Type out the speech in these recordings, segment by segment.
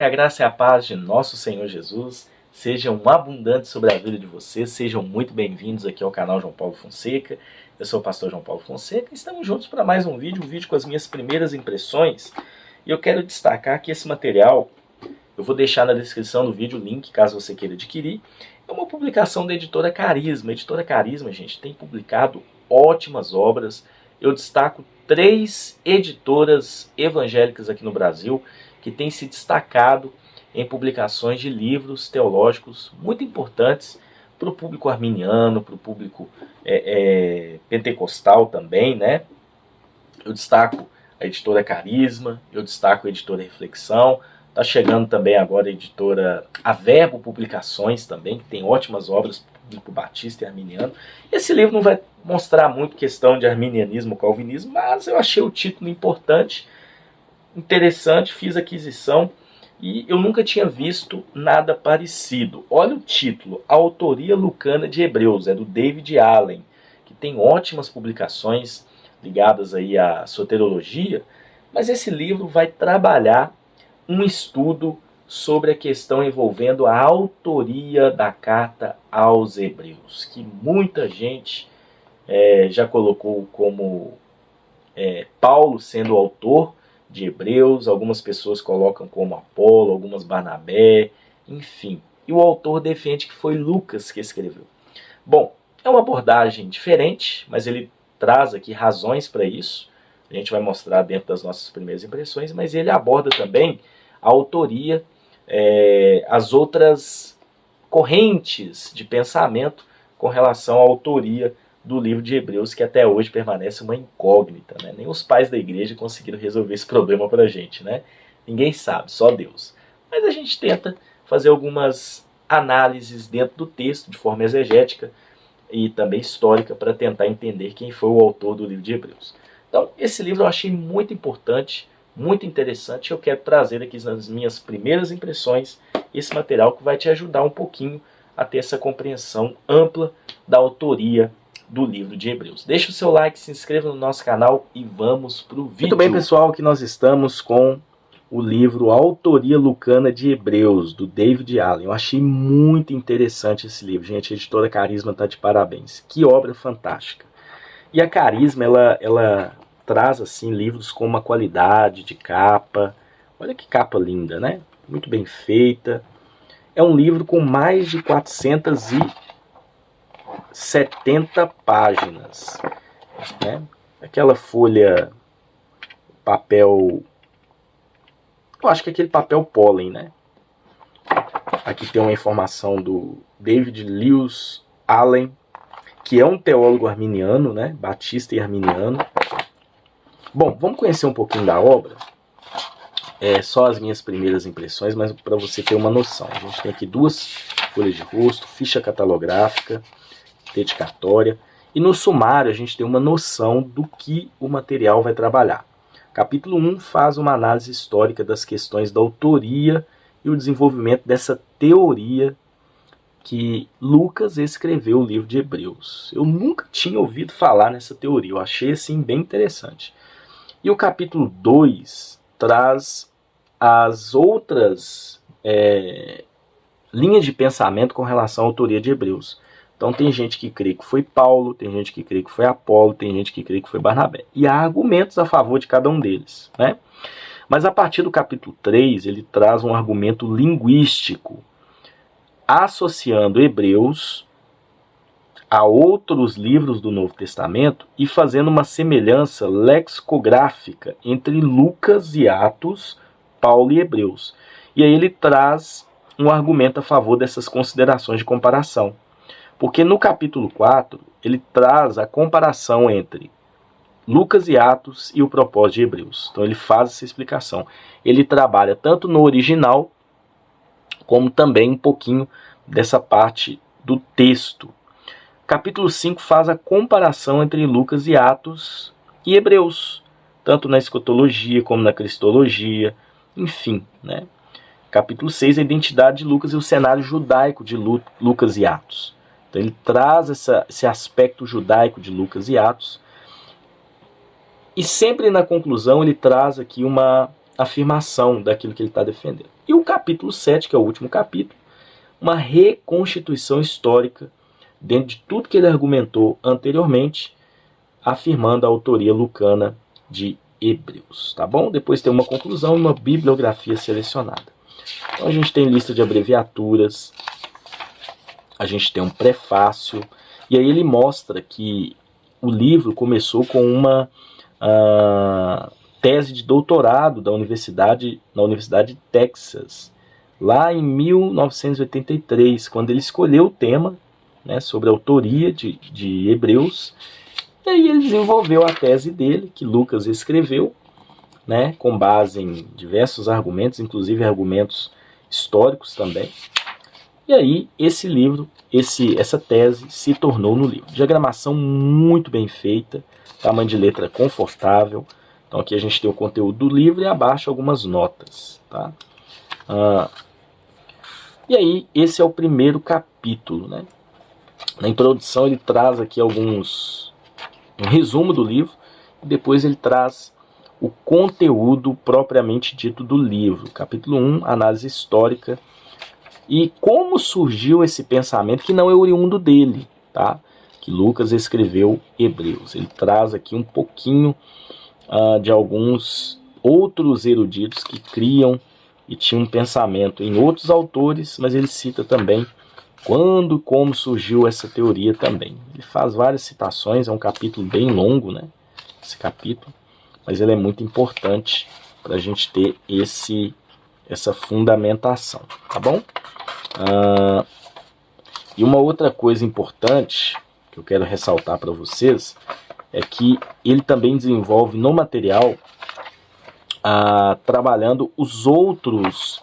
Que a graça e a paz de nosso Senhor Jesus sejam abundantes sobre a vida de vocês. Sejam muito bem-vindos aqui ao canal João Paulo Fonseca. Eu sou o pastor João Paulo Fonseca e estamos juntos para mais um vídeo com as minhas primeiras impressões. E eu quero destacar que esse material, eu vou deixar na descrição do vídeo o link, caso você queira adquirir. É uma publicação da editora Carisma. A editora Carisma, gente, tem publicado ótimas obras. Eu destaco 3 editoras evangélicas aqui no Brasil que têm se destacado em publicações de livros teológicos muito importantes para o público arminiano, para o público pentecostal também, né? Eu destaco a editora Carisma, eu destaco a editora Reflexão, está chegando também agora a editora A Verbo Publicações também, que tem ótimas obras para o público batista e arminiano. Esse livro não vai mostrar muito questão de arminianismo, calvinismo, mas eu achei o título importante, interessante, fiz aquisição e eu nunca tinha visto nada parecido. Olha o título, A Autoria Lucana de Hebreus, é do David Allen, que tem ótimas publicações ligadas aí à soteriologia, mas esse livro vai trabalhar um estudo sobre a questão envolvendo a autoria da carta aos Hebreus, que muita gente já colocou como Paulo sendo o autor de Hebreus, algumas pessoas colocam como Apolo, algumas Barnabé, enfim. E o autor defende que foi Lucas que escreveu. Bom, é uma abordagem diferente, mas ele traz aqui razões para isso. A gente vai mostrar dentro das nossas primeiras impressões, mas ele aborda também a autoria, as outras correntes de pensamento com relação à autoria do livro de Hebreus, que até hoje permanece uma incógnita, né? Nem os pais da igreja conseguiram resolver esse problema para a gente, né? Ninguém sabe, só Deus. Mas a gente tenta fazer algumas análises dentro do texto, de forma exegética e também histórica, para tentar entender quem foi o autor do livro de Hebreus. Então, esse livro eu achei muito importante, muito interessante. Eu quero trazer aqui nas minhas primeiras impressões esse material que vai te ajudar um pouquinho a ter essa compreensão ampla da autoria do livro de Hebreus. Deixa o seu like, se inscreva no nosso canal e vamos para o vídeo. Muito bem, pessoal, que nós estamos com o livro Autoria Lucana de Hebreus, do David Allen. Eu achei muito interessante esse livro, gente. A editora Carisma está de parabéns. Que obra fantástica. E a Carisma, ela traz assim livros com uma qualidade de capa. Olha que capa linda, né? Muito bem feita. É um livro com mais de 470 páginas, né? Aquela folha, papel, eu acho que é aquele papel pólen, né? Aqui tem uma informação do David Lewis Allen, que é um teólogo arminiano, né? Batista e arminiano. Bom, vamos conhecer um pouquinho da obra. Só as minhas primeiras impressões, mas para você ter uma noção. A gente tem aqui 2 folhas de rosto, ficha catalográfica, dedicatória, e no sumário a gente tem uma noção do que o material vai trabalhar. Capítulo 1 faz uma análise histórica das questões da autoria e o desenvolvimento dessa teoria que Lucas escreveu o livro de Hebreus. Eu nunca tinha ouvido falar nessa teoria, eu achei assim bem interessante. E o capítulo 2 traz as outras linhas de pensamento com relação à autoria de Hebreus. Então tem gente que crê que foi Paulo, tem gente que crê que foi Apolo, tem gente que crê que foi Barnabé. E há argumentos a favor de cada um deles, né? Mas a partir do capítulo 3, ele traz um argumento linguístico, associando Hebreus a outros livros do Novo Testamento e fazendo uma semelhança lexicográfica entre Lucas e Atos, Paulo e Hebreus. E aí ele traz um argumento a favor dessas considerações de comparação. Porque no capítulo 4, ele traz a comparação entre Lucas e Atos e o propósito de Hebreus. Então ele faz essa explicação. Ele trabalha tanto no original, como também um pouquinho dessa parte do texto. Capítulo 5 faz a comparação entre Lucas e Atos e Hebreus, tanto na escatologia como na cristologia, enfim, né? Capítulo 6, a identidade de Lucas e o cenário judaico de Lucas e Atos. Então ele traz esse aspecto judaico de Lucas e Atos. E sempre na conclusão ele traz aqui uma afirmação daquilo que ele está defendendo. E o capítulo 7, que é o último capítulo, uma reconstituição histórica dentro de tudo que ele argumentou anteriormente, afirmando a autoria lucana de Hebreus, tá bom? Depois tem uma conclusão e uma bibliografia selecionada. Então a gente tem lista de abreviaturas, a gente tem um prefácio, e aí ele mostra que o livro começou com uma tese de doutorado na Universidade de Texas, lá em 1983, quando ele escolheu o tema, né, sobre a autoria de Hebreus. E aí ele desenvolveu a tese dele, que Lucas escreveu, né, com base em diversos argumentos, inclusive argumentos históricos também. E aí esse livro, essa tese se tornou no livro. Diagramação muito bem feita, tamanho de letra confortável. Então aqui a gente tem o conteúdo do livro e abaixo algumas notas, tá? E aí esse é o primeiro capítulo, né? Na introdução ele traz aqui um resumo do livro, e depois ele traz o conteúdo propriamente dito do livro. Capítulo 1, análise histórica, e como surgiu esse pensamento que não é oriundo dele, tá? Que Lucas escreveu Hebreus. Ele traz aqui um pouquinho de alguns outros eruditos que criam e tinham um pensamento em outros autores, mas ele cita também quando e como surgiu essa teoria também. Ele faz várias citações, é um capítulo bem longo, né? Esse capítulo, mas ele é muito importante para a gente ter essa fundamentação, tá bom? E uma outra coisa importante que eu quero ressaltar para vocês é que ele também desenvolve no material, trabalhando os outros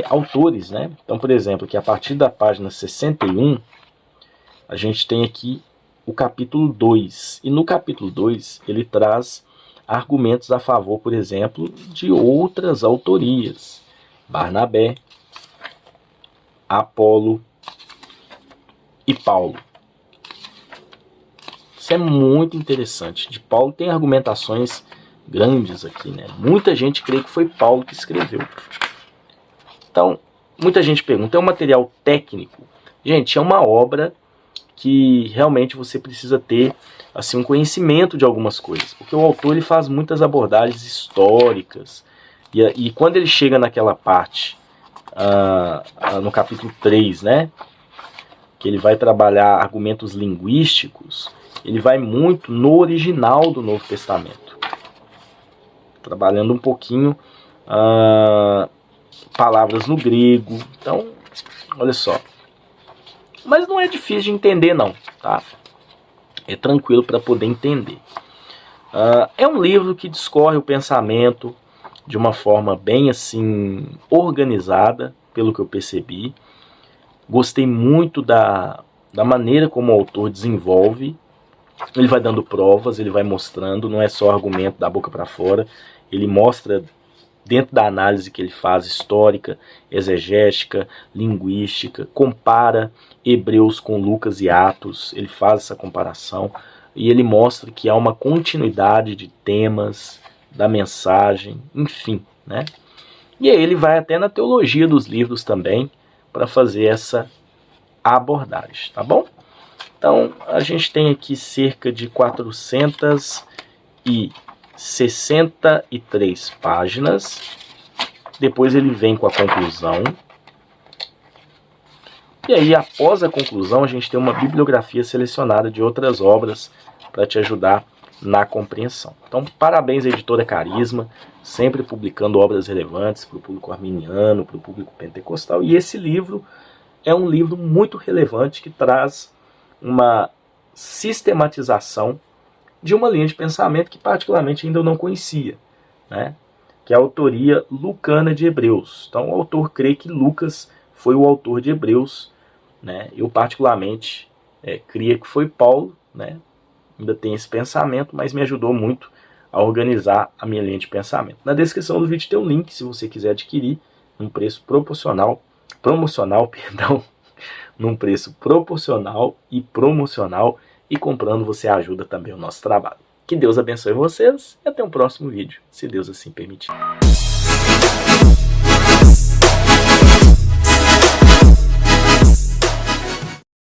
autores, né? Então, por exemplo, que a partir da página 61, a gente tem aqui o capítulo 2. E no capítulo 2, ele traz argumentos a favor, por exemplo, de outras autorias. Barnabé, Apolo e Paulo. Isso é muito interessante. De Paulo tem argumentações grandes aqui, né? Muita gente crê que foi Paulo que escreveu. Então, muita gente pergunta, é um material técnico? Gente, é uma obra que realmente você precisa ter assim, um conhecimento de algumas coisas. Porque o autor ele faz muitas abordagens históricas. E quando ele chega naquela parte, no capítulo 3, né? Que ele vai trabalhar argumentos linguísticos, ele vai muito no original do Novo Testamento. Trabalhando um pouquinho palavras no grego. Então, olha só. Mas não é difícil de entender não, tá? É tranquilo para poder entender. É um livro que discorre o pensamento de uma forma bem assim organizada, pelo que eu percebi. Gostei muito da maneira como o autor desenvolve. Ele vai dando provas, ele vai mostrando, não é só argumento da boca para fora. Ele mostra dentro da análise que ele faz, histórica, exegética, linguística, compara Hebreus com Lucas e Atos, ele faz essa comparação, e ele mostra que há uma continuidade de temas, da mensagem, enfim, né? E aí ele vai até na teologia dos livros também, para fazer essa abordagem, tá bom? Então, a gente tem aqui cerca de 463 páginas. Depois ele vem com a conclusão. E aí, após a conclusão, a gente tem uma bibliografia selecionada de outras obras para te ajudar na compreensão. Então, parabéns à editora Carisma, sempre publicando obras relevantes para o público arminiano, para o público pentecostal. E esse livro é um livro muito relevante que traz uma sistematização de uma linha de pensamento que particularmente ainda eu não conhecia, né? Que é a autoria lucana de Hebreus. Então o autor crê que Lucas foi o autor de Hebreus, né? Eu particularmente cria que foi Paulo, né? Ainda tem esse pensamento, mas me ajudou muito a organizar a minha linha de pensamento. Na descrição do vídeo tem um link se você quiser adquirir num preço promocional, num preço proporcional e promocional, e comprando você ajuda também o nosso trabalho. Que Deus abençoe vocês e até um próximo vídeo, se Deus assim permitir.